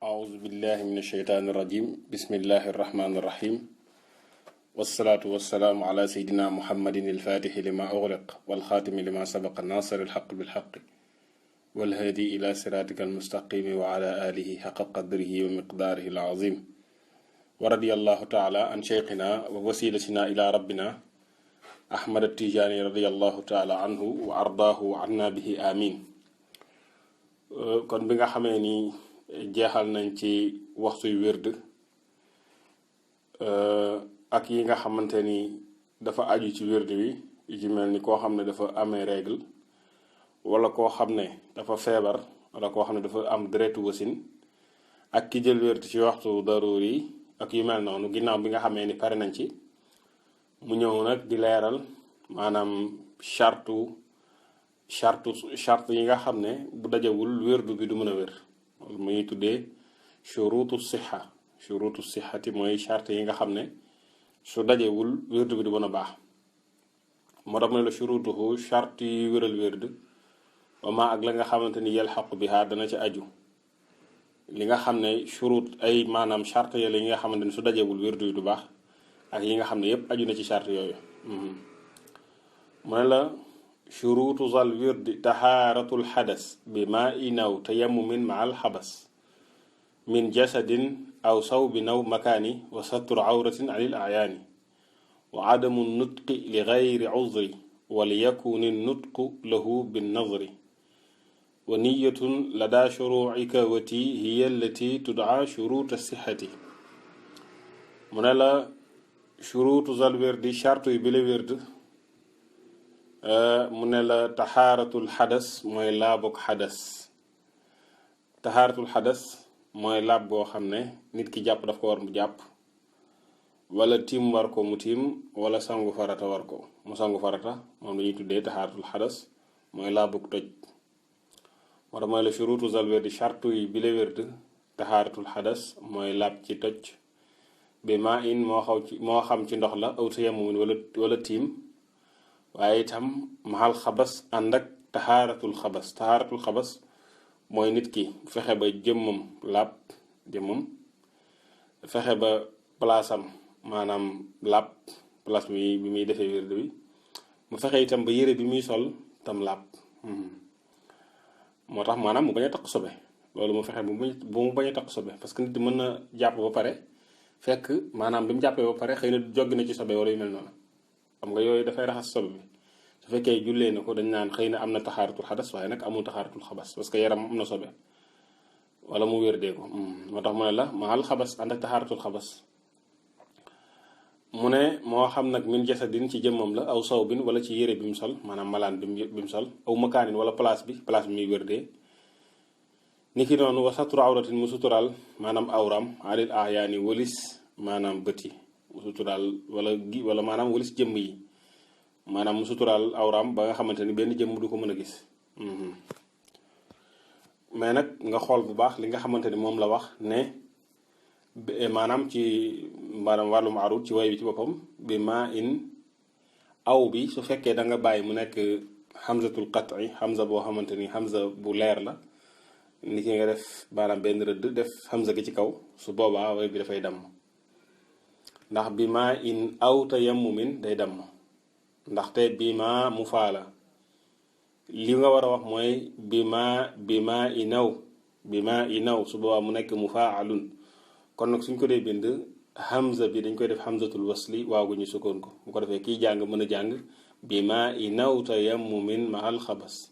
أعوذ بالله من الشيطان الرجيم بسم الله الرحمن الرحيم والصلاة والسلام على سيدنا محمد الفاتح لما أغلق والخاتم لما سبق الناصر الحق بالحق والهادي إلى صراطك المستقيم وعلى آله حق قدره ومقداره العظيم ورضي الله تعالى عن شيخنا ووسيلتنا إلى ربنا أحمد التيجاني رضي الله تعالى عنه وأرضاه عنا به آمين. kon bi nga xamee ni jeexal nañ ci waxtuy wérd ak yi nga xamante ni dafa aju ci wérd wi yu ci mel ni koo xam ne dafa amee règle wala koo xam ne dafa feebar wala koo xam ne dafa am deretu wasin ak ki jël wérd ci waxtu daruri ak yu mel noonu ginnaaw bi nga xamee ni pare nañ ci mu ñëw nag di leeral maanaam charte yi nga xam ne bu dajewul wérdu bi du mën a wér loolu muy tuddee shurutu sixati mooy charte yi nga xam ne su dajewul wérdu bi du mën a baax moo tax mu ne la shurutuhu charte yi wéral wérdu wama ak la nga xamante ni yalxaqu biha dana ci aju li nga xam ne shurut ay maanaam charte yooyu yi nga xamante ni su dajewul wérdu yi du baax ak yi nga xam ne yépp aju na ci charte yooyu mu ne la shuruutu zal wirdi tahaaratul xadas bi maa i naw tayammumin ma al xabas min jasadin aw sawbin aw makaani wa satru awratin anil ayaani wa adamu nutqi li gayri uzri wa li yakuni nutqu lahu bin nazri wa niyatun ladaa shuruucika wati hiya allati tudcaa shuruuta sixati mu ne la shuruutu zal wirdi charte yu bi la wird mu ne la taxaaratul xadas mooy laabug xadas taxaaratul xadas mooy laab goo xam ne nit ki jàpp daf ko war mu jàpp wala tiim war ko mu tiim wala sangu farata war ko mu sangu farata moom la ñuy tuddee taxaaratul xadas mooy laabug toj moo tax mooy la shuruutu zal wérdi chartu yi bi la wérd taxaaratul xadas mooy laab ci toj bi maa in moo xam ci ndox la aw tayammumin wala tiim waaye itam maxal xabas ànd ak taxaaratul xabas mooy nit ki fexe ba jëmmam laab fexe ba palaasam maanaam laab place bi muy defee wérd bi mu fexe itam ba yére bi muy sol tam laab moo tax maanaam mu bañ a taq sobe loolu mu fexe bu mu bañ a taq sobe parce que nit mën na jàpp ba pare fekk maanaam bi mu jàppee ba pare xëy na joggi na ci sobe wala yu mel noonu xam nga yooyu dafay raxas sobe bi su fekkee jullee na ko dañ naan xëy na am na taxaaratul xadas waaye nag amul taxaaratul xabas parce que yaram am na sobe wala mu wérdee ko moo tax mu ne la maxal xabas ànd ak taxaaratul xabas mu ne moo xam nag min jasadin ci jëmmam la aw saw bin wala ci yére bi mu sol maanaam malaan bi mu sol aw makaanin wala place bi muy wérdee ni ki noonu wa satru awratin mu suturaal maanaam awram alil ahyaani walis maanaam bëti mu suturaal wala maanaam walis jëmm yi maanaam mu suturaal awraam ba nga xamante ni benn jëmm du ko mën a gis mais nag nga xool bu baax li nga xamante ni moom la wax ne maanaam ci maanaam wàllum arut ci way bi ci boppam bi maa in aw bi su fekkee da nga bàyyi mu nekk hamzatul qat'i hamza boo xamante ni hamza bu leer la ni ki nga def maanaam benn rëdd def hamza gi ci kaw su boobaa way bi dafay damm ndax bi maa in aw tayammumin day damm ndaxte bi maa mu faala li nga war a wax mooy bi maa i naw su boobaa mu nekk mu faalun kon nag suñ ko dee bind hamza bi dañ koy def hamzatul wasli waaw gu ñu sukkoon ko bu ko defee kiy jàng mën a jàng bi maa i naw tayammumin mahal xabas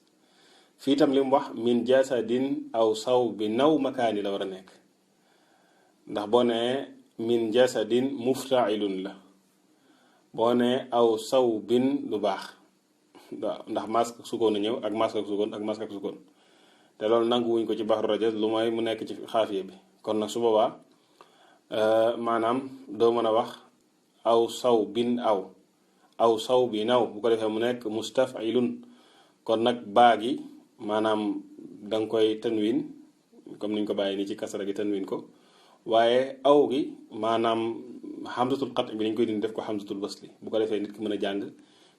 fii tam li mu wax min jasadin aw saw bi naw makaani la war a nekk ndax boo nee min jasadin muftailun la boo nee aw saw bin du baax waaw ndax masque ak sukkoon a ñëw ak masque ak sukkoon te loolu nangu wuñ ko ci baxru rajaz lu mooy mu nekk ci xaafiya bi kon nag su boobaa maanaam doo mën a wax aw saw bin aw saw bi naw bu ko defee mu nekk mustafilun kon nag baa gi maanaam da nga koy tanwin comme niñ ko bàyyi nii ci kasara gi tanwin ko waaye aw gi maanaam hamzatul qat bi dañ koy dindi def ko hamzatul wasli bu ko defee nit ki mën a jàng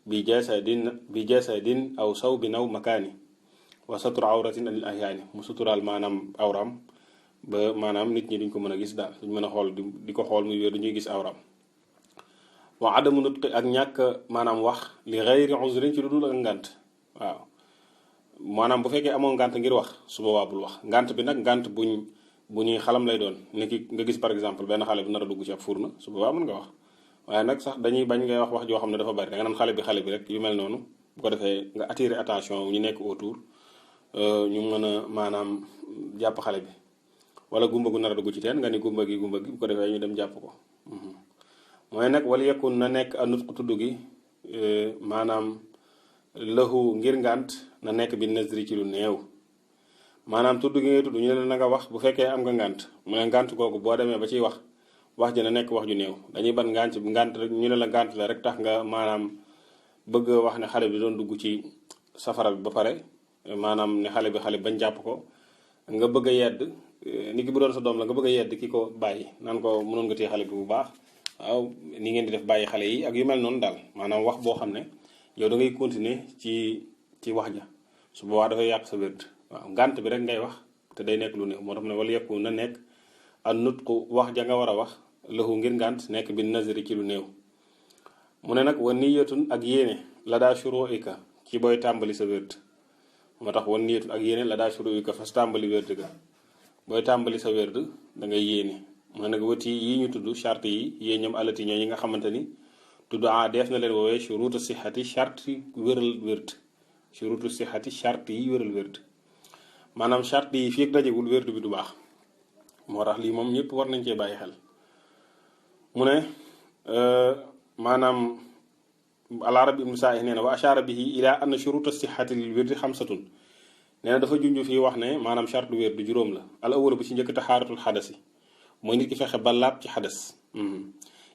bi jasadin aw saw bi naw makaani wa satru awratin anil ahyaani mu suturaal maanaam awram ba maanaam nit ñi duñ ko mën a gis daal duñ mën a xool di ko xool muy wér du ñuy gis awram wa adamu nutqi ak ñàkk maanaam wax li gayri uzrin ci lu dul ak ngànt waaw maanaam bu fekkee amoo ngànt ngir wax su boobaa bul wax ngànt bi nag ngànt bu ñuy xalam lay doon ni ki nga gis par exemple benn xale bu nar a dugg ci ab furna su boobaa mën nga wax waaye nag sax dañuy bañ ngay wax joo xam ne dafa bari da nga naan xale bi rek yu mel noonu bu ko defee nga attirer attention ñu nekk autour ñu mën a maanaam jàpp xale bi wala gumba gu nar a dugg ci teen nga ni gumba gi bu ko defee ñu dem jàpp ko mooy nag wala yekkun na nekk a nutq tudd gi maanaam lahu ngir ngànt na nekk bi nazri ci lu néew maanaam tudd gi ngay tudd ñu ne la na nga wax bu fekkee am nga ngànt mu ne ngànt googu boo demee ba ciy wax ji na nekk wax ju néew dañuy ban ngànt rek ñu ne la ngànt la rek tax nga maanaam bëgg wax ne xale bi doon dugg ci safara bi ba pare maanaam ne xale bi bañ jàpp ko nga bëgg a yedd nit ki bu doon sa doom la nga bëgg a yedd ki ko bàyyi naan ko mënoon nga téye xale bi bu baax waaw ni ngeen di def bàyyi xale yi ak yu mel noonu daal maanaam wax boo xam ne yow da ngay continuer ci wax ja su boobaa dafay yàq sa wérd waaw ngànt bi rek ngay wax te day nekk lu néew moo tax ne wala yekku na nekk an nutqu wax ja nga war a wax lahu ngir ngànt nekk bi nazari ci lu néew mu ne nag wa niyatun ak yéene la daa shuruika ci booy tàmbali sa wérd moo tax wa niyatun ak yéene la daa shuruika fas tàmbali wérd ga booy tàmbali sa wérd da ngay yéene mu ne nag wëti yi ñu tudd charte yi yée ñoom alati ñoo yi nga xamante ni tudd def na leen woowee shurutu sixati charte wéral wérd shurutu sixati charte yi wéral wérd maanaam charte yi fii ak dajewul wérd bi du baax moo tax lii moom ñëpp war nañ cee bàyyi xel mu ne maanaam al-Arabi ibnu Saa'ih nee na wa ashaara bihi ila anna shuruta sixati lil wérdi xamsatun nee na dafa junj fii wax ne maanaam charte wérd juróom la al awwal bu ci njëkk taxaaratul xadasi mooy nit ki fexe ba laab ci xadas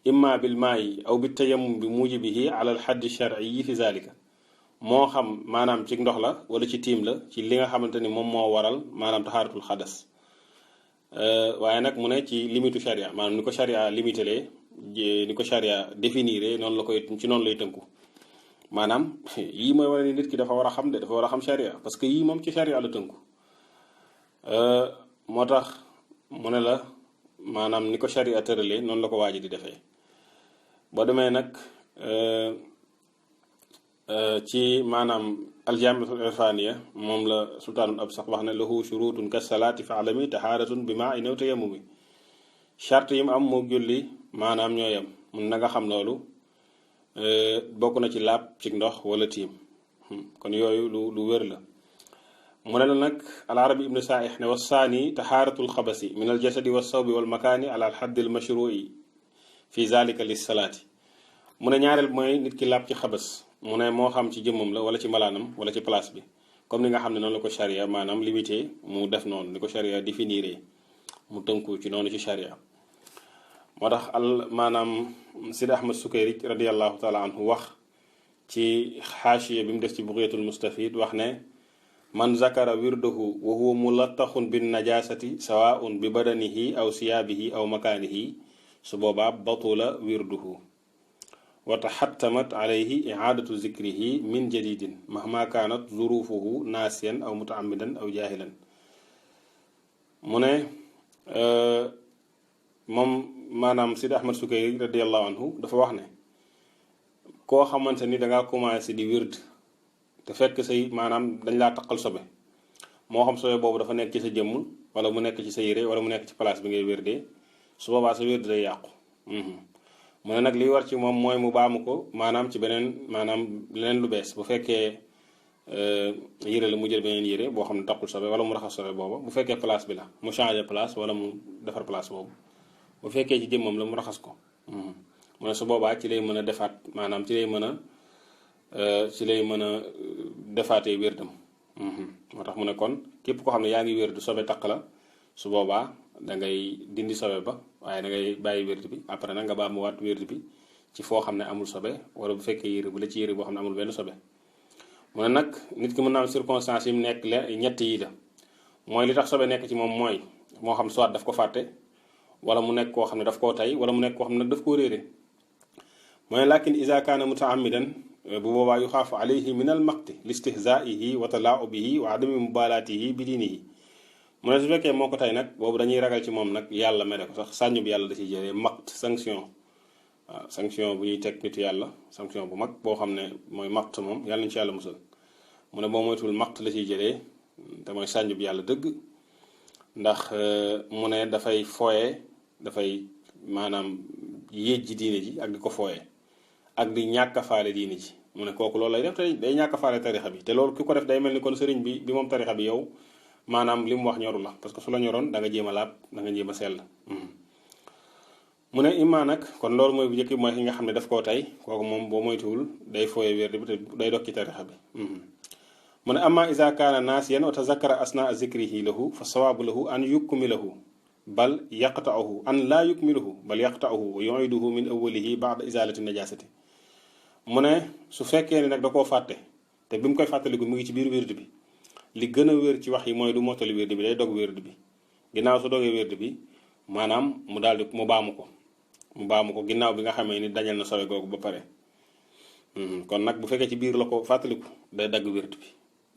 imma bil maayi aw bi tayammum bi mujibihi ala al xaddi shar'i fi zalika moo xam maanaam ci ndox la wala ci tiim la ci li nga xamante ni moom moo waral maanaam taxaaratul xadas waaye nag mu ne ci limitu sharia maanaam ni ko sharia limité ni ko sharia définir noonu la koy ci noonu lay tënku maanaam yii mooy wane ni nit ki dafa war a xam dafa war a xam sharia parce que yii moom ci sharia la tënku moo tax mu ne la maanaam ni ko sharia tëralee noonu la ko waaji di defee boo demee nag ci maanaam aljamiatul irfaniya moom la sultaanul ab sax wax ne lahu shurutun ka salaati fa alami tahaaratun bi maa inaw tayammumi charte yi mu am moo julli maanaam ñoo yem mun na nga xam loolu bokk na ci laab ci ndox wala tiim kon yooyu lu wér la mu ne la nag al-Arabi ibnu Saa'ih ne wasaani tahaaratul xabasi min al jasadi wa sawbi wal makaani ala al xaddi al mashru'i fi zalika lis salaati mu ne ñaareel mooy nit ki laab ci xabas mu ne moo xam ci jëmmam la wala ci malaanam wala ci place bi comme ni nga xam ne noonu la ko charia maanaam limité mu def noonu ni ko charia définiré mu tënku ci noonu ci charia moo tax maanaam Sidi Ahmad Sukayri radiallahu taala anhu wax ci xaashiya bi mu def ci bughyatul mustafid wax ne man zakara wirdahu wa huwa mulattaxun bin najasati sawaun bi badanihi aw siyaabihi aw makaanihi su boobaa batula wirduhu wa taxattamat alayhi icaadatu zikrihi min jadidin mahma kaanat zurufuhu naasiyan aw mutaamidan aw jaahilan mu ne moom maanaam Sidi Ahmad Sukayri radiallahu anhu dafa wax ne koo xamante ni dangaa commencé di wird te fekk say maanaam dañ laa taqal sobe moo xam sobe boobu dafa nekk ci sa jëmm wala mu nekk ci sa yére wala mu nekk ci place bi ngay wérdee su boobaa sa wérd day yàqu mu ne nag liy war ci moom mooy mu baamu ko maanaam ci beneen maanaam leneen lu bees bu fekkee yére la mu jël beneen yére boo xam ne taqul sobe wala mu raxas sobe booba bu fekkee place bi la mu changé place wala mu defar place boobu bu fekkee ci jëmmam la mu raxas ko mu ne su boobaa ci lay mën a defaat maanaam ci lay mën a defaatee wérdam moo tax mu ne kon képp koo xam ne yaa ngi wérdu sobe taq la su boobaa da ngay dindi sobe ba waaye da ngay bàyyi wérd bi après nag nga baamuwaat wérd bi ci foo xam ne amul sobe wala bu fekkee yére bu la ci yére boo xam ne amul benn sobe mu ne nag nit ki mën naa am circonstance yi mu nekk ñett yi la mooy li tax sobe nekk ci moom mooy moo xam soit daf ko fàtte wala mu nekk koo xam ne daf koo tay wala mu nekk koo xam ne nag daf koo réere mooy lakin iza kaana mutaamidan bu boobaa yu xaafu alayhi min al maqti li istihzaihi wa talaubihi wa adami mubalaatihi bi diinihi mu ne su fekkee moo ko tey nag boobu dañuy ragal ci moom nag yàlla mere ko sax sànju bi yàlla da ciy jëlee maqt sanction. waaw sanction bu ñuy teg nit yàlla sanction bu mag boo xam ne mooy maqt moom yàlla nañu ci yàlla musal mu ne boo moytul maqt la ciy jëlee te mooy sànju bi yàlla dëgg ndax mu ne dafay fooye dafay maanaam yéej ji diine ji ak di ko fooye ak di ñàkk a faale diine ji mu ne kooku loolu lay def te day ñàkk a faale tarixa bi te loolu ki ko def day mel ni kon sëriñ bi moom tarixa bi yow maanaam li mu wax ñoru la parce que su la ñoroon da nga jéem a laab da nga jéem a sell mu ne imma nag kon loolu mooy bu njëkk mooy ki nga xam ne daf koo tey kooku moom boo moytuwul day fooye wér bi te day dog ci tarixa bi mu ne amma isa kaana naasiyan wa tazakkara asnaa zikrihi lahu fa sawaabu lahu an yukmilahu bal yaqta'uhu an laa yukmilahu bal yaqta'uhu wa yu'iduhu min awwalihi ba'da izalati najasati mu ne su fekkee ne nag da koo fàtte te bi mu koy fàttaliku mu ngi ci biir wérd bi li gën a wér ci wax yi mooy du mottali wérd bi day dog wérd bi ginnaaw su dogee wérd bi maanaam mu daal di mu baamu ko ginnaaw bi nga xamee ni dañal na sowe googu ba pare kon nag bu fekkee ci biir la ko fàttaliku day dagg wérd bi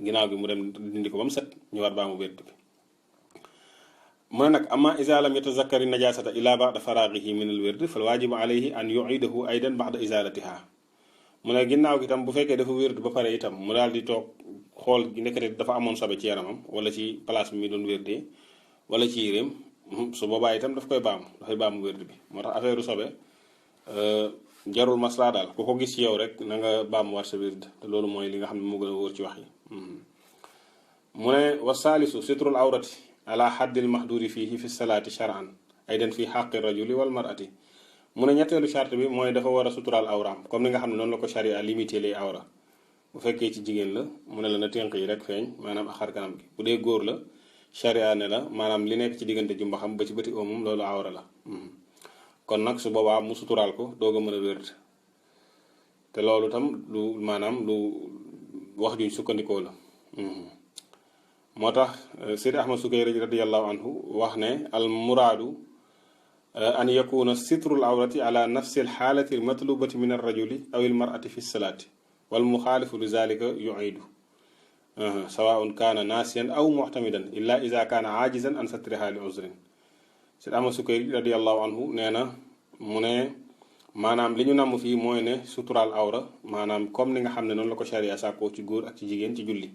ginnaaw gi mu dem dindi ko ba mu set ñu war baamu wérd bi mu ne nag amma iza lam yatazakkari najasata illa ba'da faraghihi min al wird fal waajibu alayhi an yu'idahu aydan ba'da izalatiha mu ne ginnaaw gi tam bu fekkee dafa wérd ba pare itam mu daal di toog xool nekkate dafa amoon sobe ci yaramam wala ci place bi mi doon wérdee wala ci yéreem su boobaa itam dafay baamu wérd bi moo tax affaire sobe jarul maslaa daal ku ko gis ci yow rek na nga baamu war sa wérd te loolu mooy li nga xam ne moo gën a wóor ci wax yi mu ne wa saalisu sitrul awrati ala haddil mahduri fihi fi salaati shar'an aydan fi haqqi rajuli wal mar'ati mu ne ñetteelu charte bi mooy dafa war a suturaal awraam comme ni nga xam ne noonu la ko charia limité les awra bu fekkee ci jigéen la mu ne la na tënk yi rek feeñ maanaam ak xar kanam gi bu dee góor la charia ne la maanaam li nekk ci diggante ju mbaxam ba ci bëti oomum loolu awra la kon nag su boobaa mu suturaal ko doog a mën a wérd te loolu tam lu maanaam lu wax juñ sukkandikoo la moo tax Seydi Ahmad Sukayri radiyallahu anhu wax ne al muraadu an yakuna sitrul awrati ala nafsi al xaalati al matlubati min ar rajuli aw al mar'ati fi salaati wal muxaalifu li zalika yu'idu sawaun kaana naasiyan aw mu'tamidan illa iza kaana aajizan an satriha li uzrin Seydi Ahmad Sukayri radiyallahu anhu nee na mu ne maanaam li ñu namm fii mooy ne suturaal awra maanaam comme ni nga xam ne noonu la ko charia sàkkoo ci góor ak ci jigéen ci julli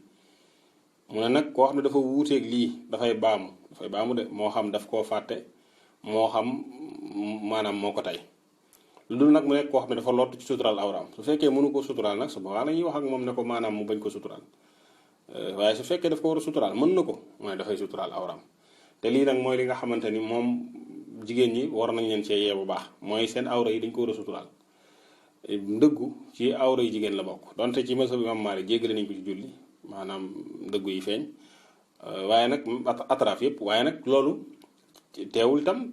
mu ne nag koo xam ne dafa wuuteeg lii dafay baamu de moo xam daf koo fàtte moo xam maanaam moo ko tey lu dul nag mu nekk koo xam ne dafa lott ci suturaal awraam su fekkee mënu ko suturaal nag su boobaa la ñuy wax ak moom ne ko maanaam mu bañ ko suturaal waaye su fekkee daf ko war a suturaal mën na ko mooy dafay suturaal awraam te lii nag mooy li nga xamante ni moom jigéen ñi war nañ leen cee yee bu baax mooy seen awra yi dañ ko war a suturaal ndëggu ci awra yi jigéen la bokk donte ci mazhab Imam Maalik jéggale nañ ko ci julli maanaam ndëggu yi feeñ waaye nag atraaf yëpp waaye nag loolu teewul itam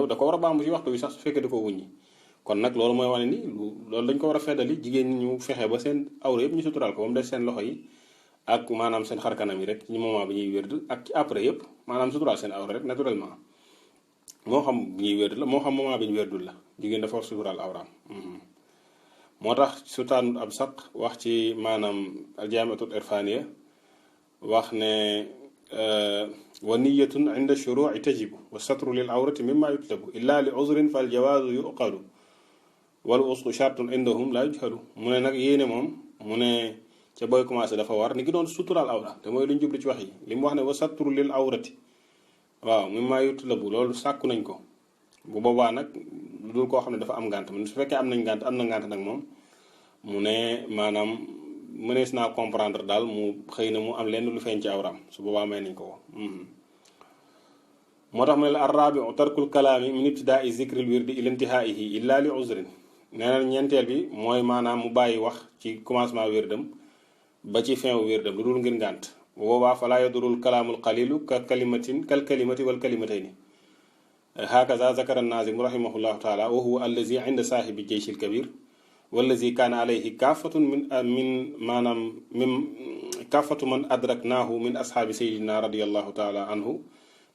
da ko war a baamu ci waxtu wi sax su fekkee da ko wuññi kon nag loolu mooy wane ni loolu dañ ko war a feddali jigéen ñi ñu fexe ba seen awra yëpp ñu suturaal ko ba mu des seen loxo yi ak maanaam seen xarkanam yi rek ci moment bi ñuy wérd ak ci après yëpp maanaam suturaal seen awra rek naturellement moo xam bi ñuy wérd la moo xam moment bi ñu wérdul la jigéen dafa war suturaal awraam moo tax sultaan ab saq wax ci maanaam aljaamiatul irfaniya wax ne wa niyatun inda shuruuci tajibu wa satru lil awrati mimma yutlabu illa li uzrin fal jawaazu yuqalu wal usqu shartun indahum la yujhalu mu ne nag yéene moom mu ne ca booy commencé dafa war ni ki doon suturaal awra te mooy lu ñu jublu ci wax yi li mu wax ne wa satru lil awrati waaw mimma yutlabu loolu sàkku nañ ko bu boobaa nag lu dul koo xam ne dafa am ngànt man su fekkee am na ngànt nag moom mu ne maanaam mënees naa comprendre daal mu xëy na mu am lenn lu feeñ ci awraam su boobaa may nañ ko moo tax mu ne la arrabiu tarkul kalaami min ibtidaai zikril wirdi ila intihaihi illa li uzrin nee na ñeenteel bi mooy maanaam mu bàyyi wax ci commencement wérdam ba ci fin wu wérdam lu dul ngir ngànt bu boobaa falaa yadurul kalaamul qalilu kal kalimati wal kalimatayni hakaza zakara nazim rahimahullahu taala wa huwa allazi inda saahibi jeyshi l kabir wallazi kaana alayhi kaafatun min kaafatu man adraknaahu min ashaabi sayidina radiallahu taala anhu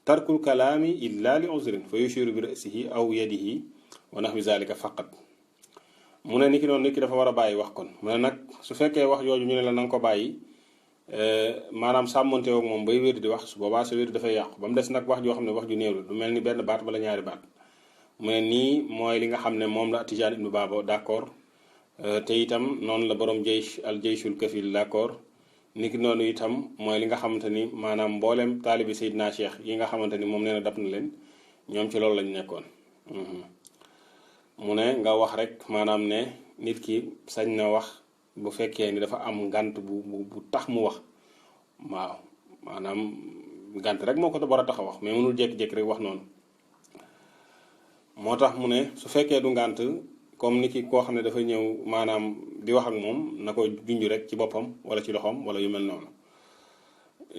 tarkul kalaami illa li uzrin fa yushiru bi rasihi aw yadihi wa nahwi zalika faqat mu ne nit ki dafa war a bàyyi wax kon mu ne nag su fekkee wax jooju ñu ne la na nga ko bàyyi maanaam sàmmonte woog moom bay wér di wax su boobaa sa wér dafay yàqu ba mu des nag wax joo xam ne wax ju néew la du mel ni benn baat wala ñaari baat mu ne nii mooy li nga xam ne moom la Tijaan ibnu Baaba d'accord te itam noonu la borom jaysh al jayshul kafil d'accord niki noonu itam mooy li nga xamante ni maanaam mboolem taalibi Seydina Cheikh yi nga xamante ni moom nee na dab na leen ñoom ci loolu lañ nekkoon. mu ne nga wax rek maanaam ne nit ki sañ na wax bu fekkee ni dafa am ngànt bu tax mu wax waaw maanaam ngànt rek moo ko war a tax a wax mais mënul jékki-jékki rek wax noonu. moo tax mu ne su fekkee du ngànt comme ni ki koo xam ne dafa ñëw maanaam di wax ak moom na ko junj rek ci boppam wala ci loxoom wala yu mel noonu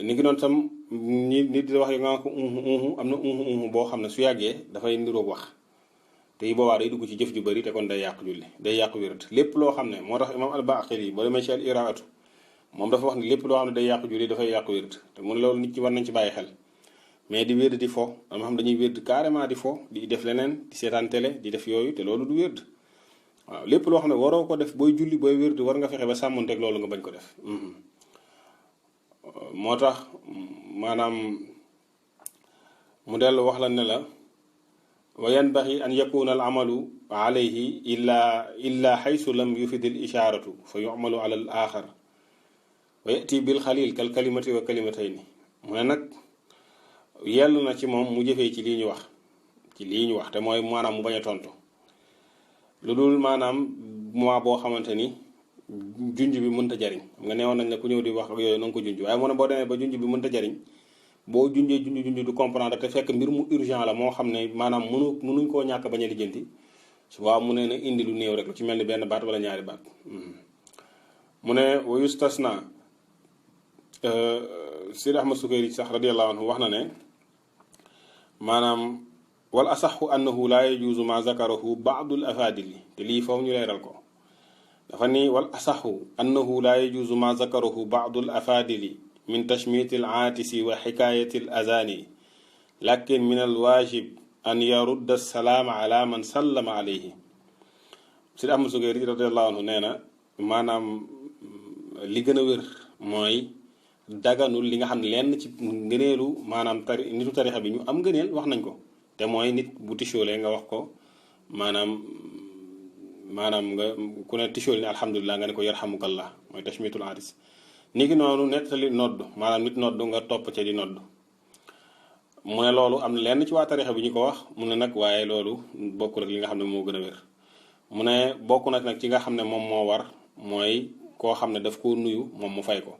ni ki noonu tam nit di wax yi nga ko am na boo xam ne su yàggee dafay niroog wax te yi boobaa day dugg ci jëf ju bëri te kon day yàq julli day yàq wérat lépp loo xam ne moo tax imam al-Baqili boo demee ci al iraatu moom dafa wax ne lépp loo xam ne day yàq julli dafay yàq wérat te mu ne loolu nit ci war nañ ci bàyyi xel mais di wérd di fo dama xam dañuy wérd carrément di fo di def leneen di seetaan télé di def yooyu te loolu du wérd waaw lépp loo xam ne waroo ko def booy julli booy wérd war nga fexe ba sàmmonteeg loolu nga bañ ko def moo tax maanaam mu dellu wax la ne la wa yanbaxi an yakuna al amalu alayhi illa xaysu lam yufid al isharatu fa yumalu ala al axar wa yati bil xalil kal kalimati wa kalimatayni mu ne nag yell na ci moom mu jëfee ci lii ñu wax te mooy maanaam mu bañ a tontu lu dul maanaam moment boo xamante ni junj bi mënta jariñ xam nga neewoon nañ ne ku ñëw di wax ak yooyu na nga ko junj waaye mu ne boo demee ba junj bi mënta jariñ boo junjee junj du comprendre te fekk mbir mu urgent la moo xam ne maanaam mënuñ koo ñàkk bañ a lijjanti su waaw mu ne na indi lu néew rek lu ci mel ni benn baat wala ñaari baat mu ne wa yustasna Sidi Ahmad Sukayri sax radiyallahu anhu wax na ne maanaam wal asaxu annahu laa yajuuzu ma zakarahu baadul afaadili te lii foofu ñu leeral ko dafa ni wal asaxu annahu laa yajuuzu ma zakarahu baadul afaadili min tashmiti al aatisi wa xikaayati al azaani lakin min al waajib an yarudda salaama ala man sallama alayhi Sidi Ahmad Sukayri radiyallahu anhu nee na maanaam li gën a wér mooy daganul li nga xam ne lenn ci ngëneelu maanaam nitu tarixa bi ñu am ngëneel wax nañ ko te mooy nit bu tisoolee nga wax ko maanaam nga ku ne tisoolee ne alhamdulilah nga ne ko yarhamukallah mooy tashmitul aris ni ki noonu nettali nodd maanaam nit nodd nga topp ca di nodd mu ne loolu am na lenn ci waa tarixa bi ñu ko wax mu ne nag waaye loolu bokkul ak li nga xam ne moo gën a wér mu ne bokk nag ci nga xam ne moom moo war mooy koo xam ne daf koo nuyu moom mu fay ko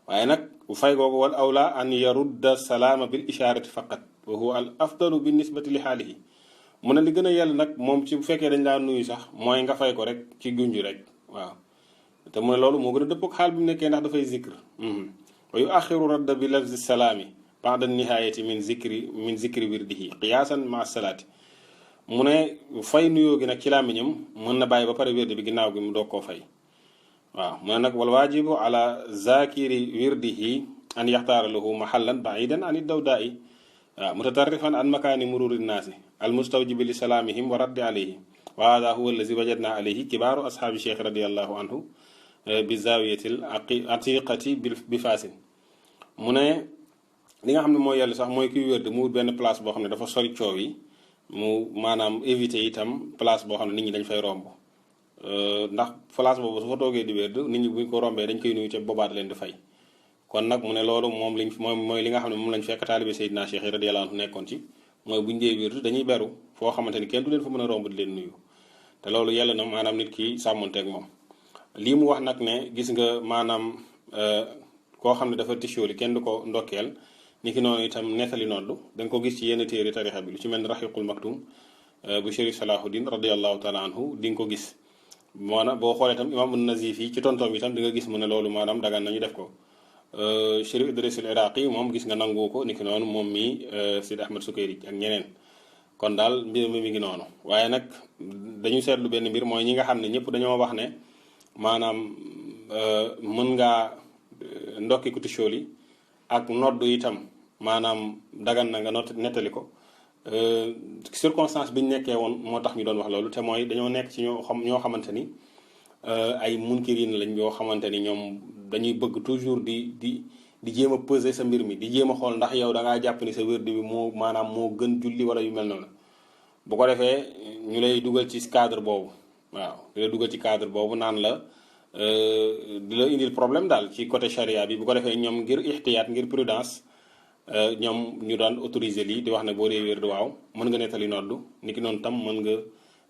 waaye nag fay googu wal awla an yarudda salaama bil isharati faqat wa huwa al afdalu bi nisbati li xaalihi mu ne li gën a yell nag moom ci bu fekkee dañ laa nuyu sax mooy nga fay ko rek ci gunju rek waaw te mu ne loolu moo gën a dëppoo ak xaal bi mu nekkee ndax dafay zikr wa yu axiru radda bi lafzi salaami ba'da nihayati min zikri wirdihi qiyaasan ma salaati mu ne fay nuyoo gi nag ci làmmiñam mën na bàyyi ba pare wirdi bi ginnaaw gi mu doog koo fay waaw mu ne nag wal waajibu ala zakiri wirdihi an yaxtaara lahu mahallan baidan an iddawdaa'i waaw mutatarrifan an makaani mururi nnaasi al mustawjibi li salaamihim wa raddi alayhi wa hada huwa allazi wajadna alayhi kibaaru ashaabi cheikh radiallahu anhu bi zawiyatil atiqati bi faasin mu ne li nga xam ne mooy yàlla sax mooy kuy wérde mu wut benn place boo xam ne dafa sori coow yi mu maanaam éviter itam place boo xam ne nit ñi dañ fay romb ndax place boobu su fa toogee di wérd nit ñi buñ ko rombee dañ koy nuyu te boobaat leen di fay kon nag mu ne loolu moom liñ mooy li nga xam ne moom lañ fekk taalibe Seydina Cheikh radiyallahu anhu nekkoon ci mooy buñ dee wérd dañuy beru foo xamante ni kenn du leen fa mën a romb di leen nuyu te loolu yàlla na maanaam nit ki sàmmonteeg moom lii mu wax nag ne gis nga maanaam koo xam ne dafa tisóoli kenn du ko ndokkeel ni ki noonu itam nettali noddu da nga ko gis ci yenn téere tarixa bi lu ci mel ni raxiqul maktum bu Chérif Salahuddin radiallahu taala anhu di nga ko gis maanaam boo xoolee itam imam an-Nazif yi ci tontoom itam di nga gis mu ne loolu maanaam dagan nañu def ko Chérif Idris al Iraqi moom gis nga nangu ko ni ki noonu moom mi Sidi Ahmad Sukayri ak ñeneen kon daal mbir mi ngi noonu waaye nag dañu seetlu benn mbir mooy ñi nga xam ne ñëpp dañoo wax ne maanaam mën ngaa ndokki ku tisóoli ak nodd itam maanaam dagan na nga nettali ko circonstance bi ñu nekkee woon moo tax ñu doon wax loolu te mooy dañoo nekk ci ñoo xamante ni ay munkirin lañ yoo xamante ni ñoom dañuy bëgg toujours di jéem a peser sa mbir mi di jéem a xool ndax yow da ngaa jàpp ni sa wérd bi moo maanaam moo gën julli wala yu mel noonu bu ko defee ñu lay dugal ci cadre boobu waaw di la dugal ci cadre boobu naan la di la indil problème daal ci côté charia bi bu ko defee ñoom ngir ixtiyaat ngir prudence ñoom ñu daan autoriser lii di wax ne boo dee wérd waaw mën nga nettali noddu niki noonu tam mën nga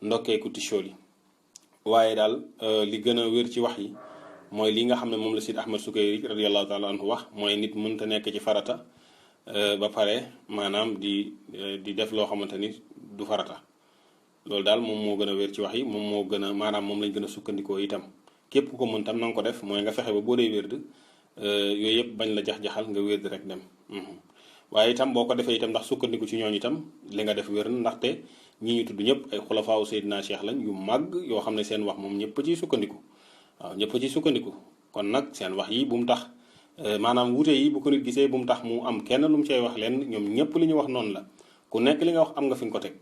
ndokkeeku tishool yi waaye daal li gën a wér ci wax yi mooy li nga xam ne moom la Sidi Ahmad Sukayri radiyallahu taala anhu wax mooy nit mënta nekk ci farata ba pare maanaam di def loo xamante ni du farata loolu daal moom moo gën a wér ci wax yi moom moo gën a maanaam moom lañ gën a sukkandikoo itam képp ku ko mën tam na nga ko def mooy nga fexe ba boo dee wérd yooyu yëpp bañ la jax-jaxal nga wérd rek dem waaye itam boo ko defee itam ndax sukkandiku ci ñooñu itam li nga def wér na ndaxte ñi ñu tudd ñëpp ay xulafaawu Seydina Cheikh lañ yu màgg yoo xam ne seen wax moom ñëpp ciy sukkandiku waaw ñëpp ciy sukkandiku kon nag seen wax yi bu mu tax maanaam wuute yi bu ko nit gisee bu mu tax mu am kenn lu mu cay wax leen ñoom ñëpp li ñu wax noonu la ku nekk li nga wax am nga fi nga ko teg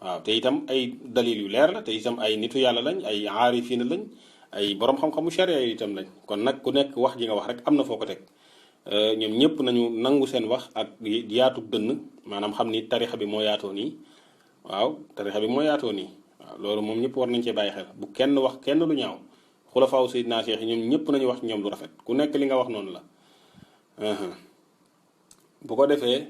waaw te itam ay dalil yu leer la te itam ay nitu yàlla lañ ay aarifina lañ ay borom xam-xamu sharia yi itam lañ kon nag ku nekk wax ji nga wax rek am na foo ko teg ñoom ñëpp nañu nangu seen wax ak yaatu dënn maanaam xam ni tarixa bi moo yaatoo nii waaw tarixa bi moo yaatoo nii waaw loolu moom ñëpp war nañ cee bàyyi xel bu kenn wax kenn lu ñaaw xulafaaw Seydina Cheikh yi ñoom ñëpp nañu wax ñoom lu rafet ku nekk li nga wax noonu la bu ko defee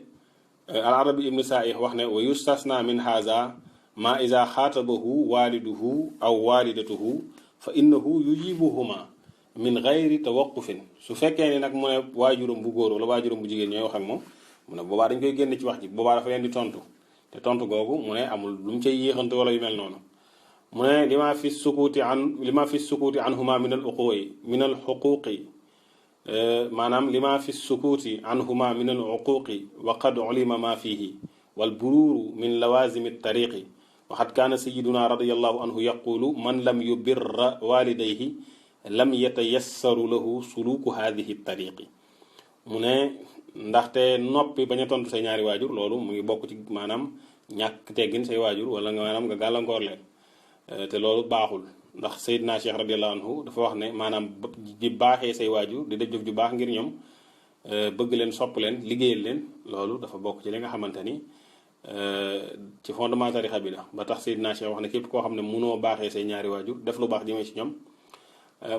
al arabi ibnu saih wax ne wa yustasna min haza ma iza xaatabahu waliduhu aw walidatuhu fa innahu yujibuhuma min gayri tawaqufin su fekkee ni nag mu ne waajuram bu góor wala waajuram bu jigéen ñooy wax ak moom mu ne boobaa dañ koy génn ci wax ji boobaa dafa leen di tontu te tontu googu mu ne amul lu mu cay yéexante wala yu mel noonu mu ne lima fi sukuuti anhuma min al uquqi min al xuquqi maanaam lima fi sukuuti anhuma min al uquqi wa qad ulima ma fihi wal buruuru min lawazimi tariqi wa qad kaana sayiduna radiyallahu anhu yaqulu man lam yubirra walidayhi lam yatayassaru lahu suluku hadihi tariqi mu ne ndaxte noppi bañ a tontu say ñaari waajur loolu mu ngi bokk ci maanaam ñàkk teggin say waajur wala nga maanaam nga gàllankoor leen te loolu baaxul ndax Seydina Cheikh radiyallahu anhu dafa wax ne maanaam di baaxee say waajur di def jëf ju baax ngir ñoom bëgg leen sopp leen liggéeyal leen loolu dafa bokk ci li nga xamante ni ci fondement tarixa bi la ba tax Seydina Cheikh wax ne képp koo xam ne munoo baaxee say ñaari waajur def lu baax jëmee ci ñoom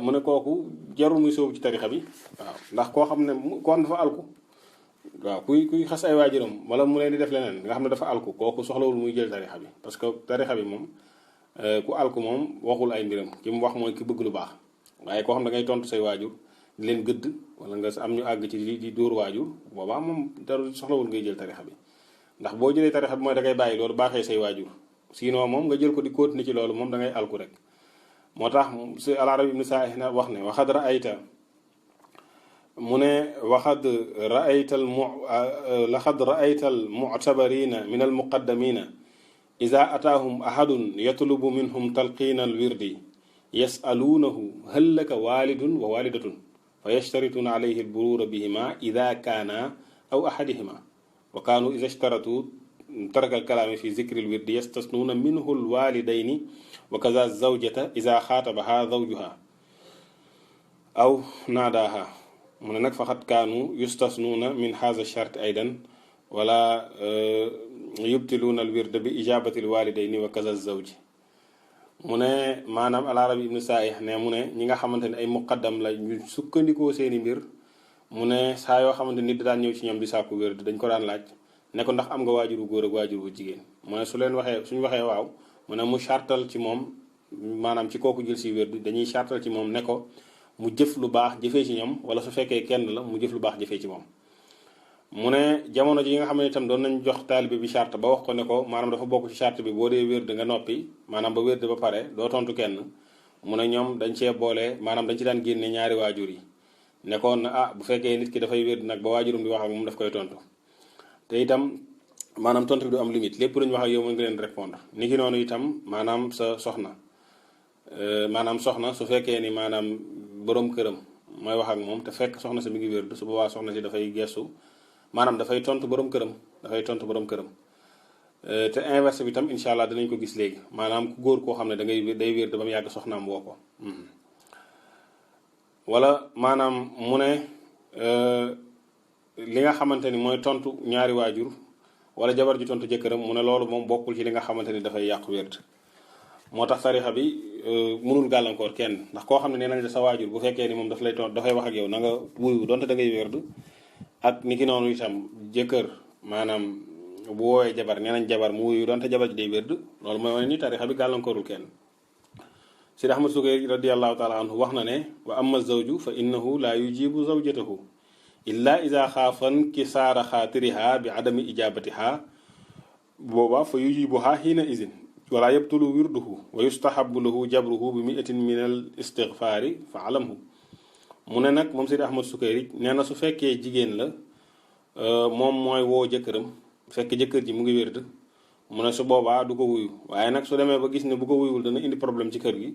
mu ne kooku jarul muy sóobu ci tarixa bi waaw ndax koo xam ne koo xam dafa alku waaw kuy xas ay waajuram wala mu leen di def leneen nga xam ne dafa alku kooku soxlawul muy jël tarixa bi parce que tarixa bi moom ku alku moom waxul ay mbiram ki mu wax mooy ki bëgg lu baax waaye koo xam ne da ngay tontu say waajur di leen gëdd wala nga am ñu àgg ci di dóor waajur boobaa moom dara soxlawul ngay jël tarixa bi ndax boo jëlee tarixa bi mooy da ngay bàyyi loolu baaxee say waajur sinon moom nga jël ko di continuer ci loolu moom da ngay alku rek moo tax si al-Arabi ibnu Saih na wax ne waxad raayta mu ne waxad raayta al muctabarina min al muqaddamina ida ataahum ahadun yatlubu minhum talqiina al wirdi yasaluunahu hal laka walidun wa walidatun fa yashtarituuna alayhi al buruura bihima ida kaana aw ahadihima wa kaanu ida ishtaratu taraka al kalaami fi zikri al wirdi yastasnuuna minhu al walidayni wa kaza zawjata ida xaatabaha zawjuha aw naadaaha mu ne nag faxat kaanu yustasnuuna min haza shart aydan wala yubtiluuna al wirda bi ijabati al walidayni wa kaza zawji mu ne maanaam al arabi ibnu saih ne mu ne ñi nga xamante ne ay muqaddam la ñu sukkandikoo seeni mbir mu ne saa yoo xamante nit daan ñëw ci ñoom di sàkku wérd dañ ko daan laaj ne ko ndax am nga waajur bu góor ak waajur bu jigéen mu ne su leen waxee suñu waxee waaw mu ne mu chartal ci moom maanaam ci kooku jël si wérd dañuy chartal ci moom ne ko mu jëf lu baax jëfee ci ñoom wala su fekkee kenn la mu jëf lu baax jëfee ci moom mu ne jamono ji nga xam ne itam doon nañ jox taalibe bi charte ba wax ko ne ko maanaam dafa bokk ci charte bi boo dee wérd nga noppi maanaam ba wérd ba pare doo tontu kenn mu ne ñoom dañ cee boole maanaam dañ ci daan génne ñaari waajur yi nekkoon na ah bu fekkee nit ki dafay wérd nag ba waajurum di wax ak moom daf koy tontu te itam maanaam tontu bi du am limite lépp lu ñu wax ak yow mën nga leen répondre ni ki noonu itam maanaam sa soxna maanaam soxna su fekkee ni maanaam borom këram mooy wax ak moom te fekk soxna si mi ngi wérd su boobaa soxna si dafay gestu maanaam dafay tontu borom këram te inverse bi tam incha allah dinañ ko gis léegi maanaam ku góor koo xam ne day wérd ba mu yàgg soxnaam woo ko wala maanaam mu ne li nga xamante ni mooy tontu ñaari waajur wala jabar ji tontu jëkkëram mu ne loolu moom bokkul ci li nga xamante ni dafay yàqu wérd moo tax tarixa bi mënul gàllankoor kenn ndax koo xam ne nee nañ la sa waajur bu fekkee ni moom daf lay tontu dafay wax ak yow na nga wuyu donte da ngay wérd ak ni ki noonu itam jëkkër maanaam bu woowee jabar nee nañ jabar mu wuyu donte jabar ji day wérd loolu mooy wane ni tarixa bi gàllankoorul kenn Sidi Ahmad Sukayri radiallahu taala anhu wax na ne wa amma zawju fa innahu la yujibu zawjatahu illa ida xaafan kisaara xaatiriha bi adami ijabatiha booba fa yujibuha xiina izin wala yabtulu wirduhu wa yustahabu lahu jabruhu bi miatin min al istigfaari fa alamhu mu ne nag moom Sidi Ahmad Sukayri nee na su fekkee jigéen la moom mooy woo jëkkëram fekk jëkkër ji mu ngi wérd mu ne su boobaa du ko wuyu waaye nag su demee ba gis ne bu ko wuyul dana indi problème ci kër gi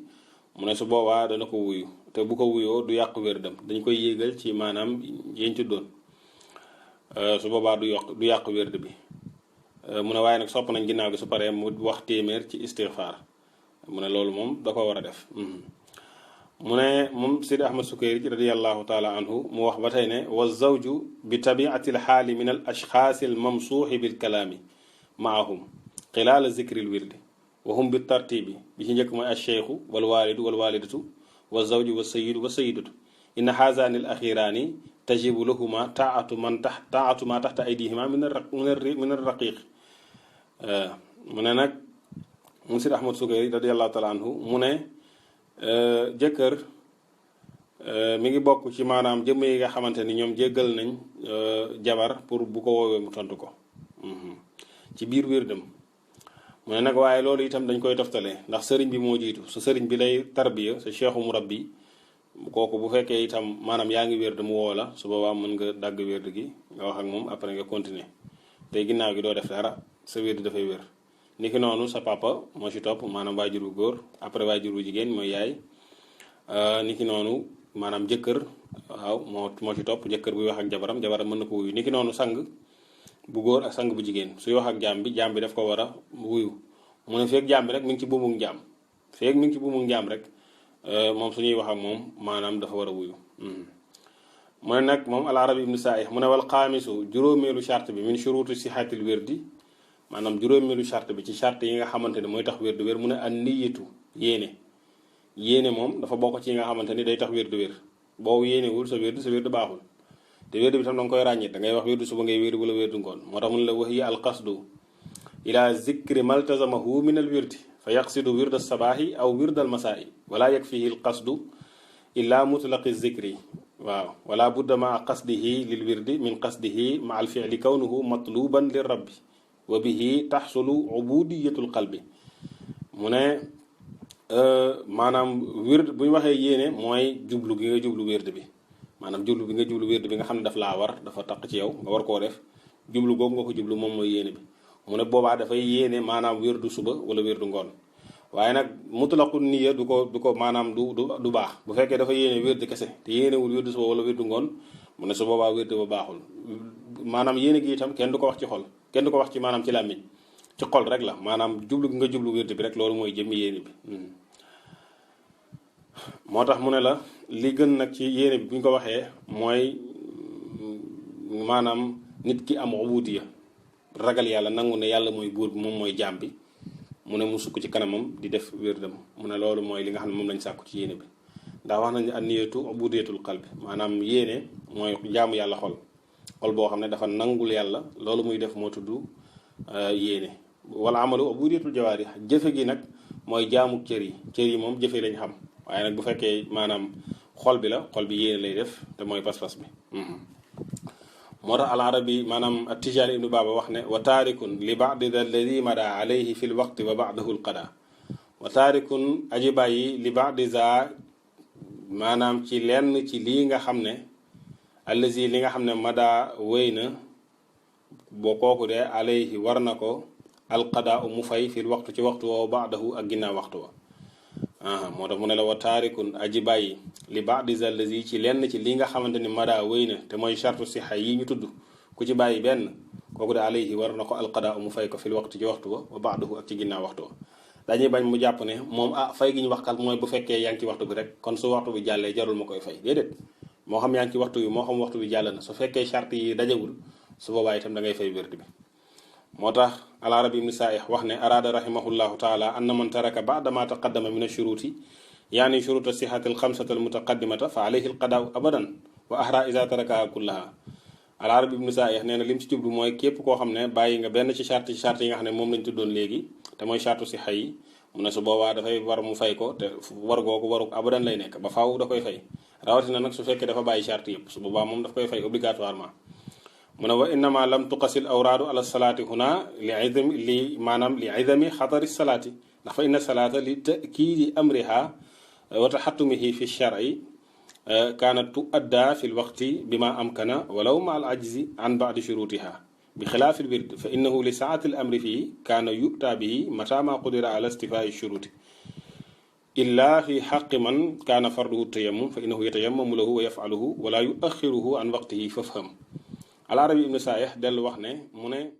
mu ne su boobaa dana ko wuyu te bu ko wuyoo du yàq wérdam dañ koy yéegal ci maanaam yéen tuddoon su boobaa du yàq wérd bi mu ne waaye nag sopp nañ ginnaaw gi su paree mu wax téeméer ci istighfar mu ne loolu moom da ko war a def mu ne moom Sidi Ahmad Sukayri radiallahu taala anhu mu wax ba tey ne wa zawju bi tabiati lxaali min al ashxaasi al mamsuuxi bil kalaami maahum xilaala zikril wirdi wa hum bi tartibi bi ci njëkk mooy alcheikhu wal walidu wal walidatu wa zawju wa sayidu wa sayidatu inna haazani al axiraani tajibu lahuma taatu ma taxta aydihima min ar raqiq mu ne nag mu Sidi Ahmad Sukayri radiallahu taala anhu mu ne jëkkër mi ngi bokk ci maanaam jëmm yi nga xamante ni ñoom jéggal nañ jabar pour bu ko woowee mu tontu ko ci biir wérdam mu ne nag waaye loolu itam dañ koy toftale ndax sëriñ bi moo jiitu su sëriñ bi lay tarbiya sa cheikhu murabbi kooku bu fekkee itam maanaam yaa ngi wérd mu woo la su boobaa mën nga dagg wérd gi nga wax ak moom après nga continuer tey ginnaaw gi doo def dara sa wérd dafay wér niki noonu sa papa moo ci topp maanaam waajur wu góor après waajur wu jigéen mooy yaay niki noonu maanaam jëkkër waaw moo ci topp jëkkër buy wax ak jabaram mën na ko wuyu niki noonu sang bu góor ak sang bu jigéen suy wax ak jaam bi daf ko war a wuyu mu ne feeg jaam bi rek mi ngi ci buumug jaam feeg mi ngi ci buumug jaam rek moom suñuy wax ak moom maanaam dafa war a wuyu mu ne nag moom al arabi ibnu saih mu ne wal xaamisu juróomeelu charte bi min shuruuti sixatil wérdi maanaam juróomeelu charte bi ci charte yi nga xamante ne mooy tax wérdu wér mu ne an niyatu yéene moom dafa bokk ci yi nga xamante ni day tax wérdu wér boo yéenewul sa wérdu baaxul te wérdu bi tam da nga koy ràññee da ngay wax wérdu suba ngay wérdu wala wérdu ngoon moo tax mu ne la wahiya al qasdu ila zikri maltazamahu min al wirdi fa yaqsidu wirda sabaahi aw wirda al masaa'i wala yakfihi al qasdu illa mutlaqi zikri waaw wala budda ma qasdihi lil wirdi min qasdihi ma al fi'li kawnuhu matluban lir rabbi wa bihi taxsulu ubudiyatul qalbi mu ne maanaam wird bu ñu waxee yéene mooy jublu gi nga jublu wird bi maanaam jublu bi nga jublu wird bi nga xam ne daf laa war dafa taq ci yow nga war koo def jublu googu nga ko jublu moom mooy yéene bi mu ne boobaa dafay yéene maanaam wirdu suba wala wirdu ngoon waaye nag mutlaqu niya du ko maanaam du baax bu fekkee dafa yéene wirdu kese te yéenewul wirdu suba wala wirdu ngoon mu ne su boobaa wirdu ba baaxul maanaam yéene gi itam kenn du ko wax ci xol kenn du ko wax ci maanaam ci làmmiñ ci xol rek la maanaam jublu gi nga jublu wirdu bi rek loolu mooy jëmmi yéene bi moo tax mu ne la li gën nag ci yéene bi bu ñu ko waxee mooy maanaam nit ki am ubudiya ragal yàlla nangu ne yàlla mooy buur bi moom mooy jaam bi mu ne mu sukk ci kanamam di def wérdam mu ne loolu mooy li nga xam ne moom lañ sàkku ci yéene bi ndax wax nañu an niyatu ubudiyatul qalbi maanaam yéene mooy jaamu yàlla xol boo xam ne dafa nangul yàlla loolu muy def moo tudd yéene wala amalu ubudiyatul jawaarih jëfe gi nag mooy jaamu cër yi moom jëfe lañ xam waaye nag bu fekkee maanaam xol bi yéene lay def te mooy pas-pas bi moo tax al arabi maanaam Tijaani ibnu Baaba wax ne wa taarikun li ba'di alladi mada alayhi fi lwaqti wa ba'dahu lqada wa taarikun aji bàyyi li ba'di za maanaam ci lenn ci lii nga xam ne allazi li nga xam ne mada wéy na boo kooku de alayhi war na ko alqada mu fay fi waxtu ci waxtu wa ba'dahu ak ginnaaw waxtu wa moo tax mu ne la wa taarikun aji bàyyi li ba'di allazi ci lenn ci li nga xamante ni mada wéy na te mooy chartu sixa yi ñu tudd ku ci bàyyi benn kooku de alayhi war na ko alqada mu fay ko fil waxtu ci waxtu wa ba'dahu ak ci ginnaaw waxtu wa dañuy bañ mu jàpp ne moom fay gi ñu wax kat mooy bu fekkee yaa ngi ci waxtu bi rek kon su waxtu bi jàllee jarul ma koy fay déedéet moo xam yaa ngi ci waxtu bi moo xam waxtu bi jàll na su fekkee charte yi dajawul su boobaa itam da ngay fay wérdi bi moo tax al-Arabi ibn Saih wax ne araada rahimahullahu taala anna man taraka ba'da ma taqaddama min ash-shuruti yaani shuruta sihhati al-khamsata al-mutaqaddimata fa alayhi al-qadaa'u abadan wa ahra iza tarakaha kullaha al-Arabi ibn Saih nee na lim ci jublu mooy képp koo xam ne bàyyi nga benn ci charte yi nga xam ne moom lañ tuddoon léegi te mooy charte siha yi mu ne su boobaa dafay war mu fay ko te war googu waru abadan lay nekk ba faaw da koy fay rawatina nag su fekkee dafa bàyyi charte yëpp su boobaa moom daf koy fay obligatoirement mu ne wa innama lam tuqasil awraadu ala salaati huna li maanaam li idami xatari salaati ndax fa inna salaata li takiidi amriha wa taxattumihi fi shar'i kaanat tuadda fi lwaqti bima amkana walaw ma al ajzi an baadi shurutiha bi xilaafi lwird fa innahu li saati l amri fii kaana yu'ta bihi mata ma qudira ala istifaa'i shuruti illa fi xaqi man kaana farduhu tayammum fa innahu yatayammamu lahu wa yaf'aluhu wala yuaxiruhu an waqtihi fafham al-Arabi ibn Saih dellu wax ne mu ne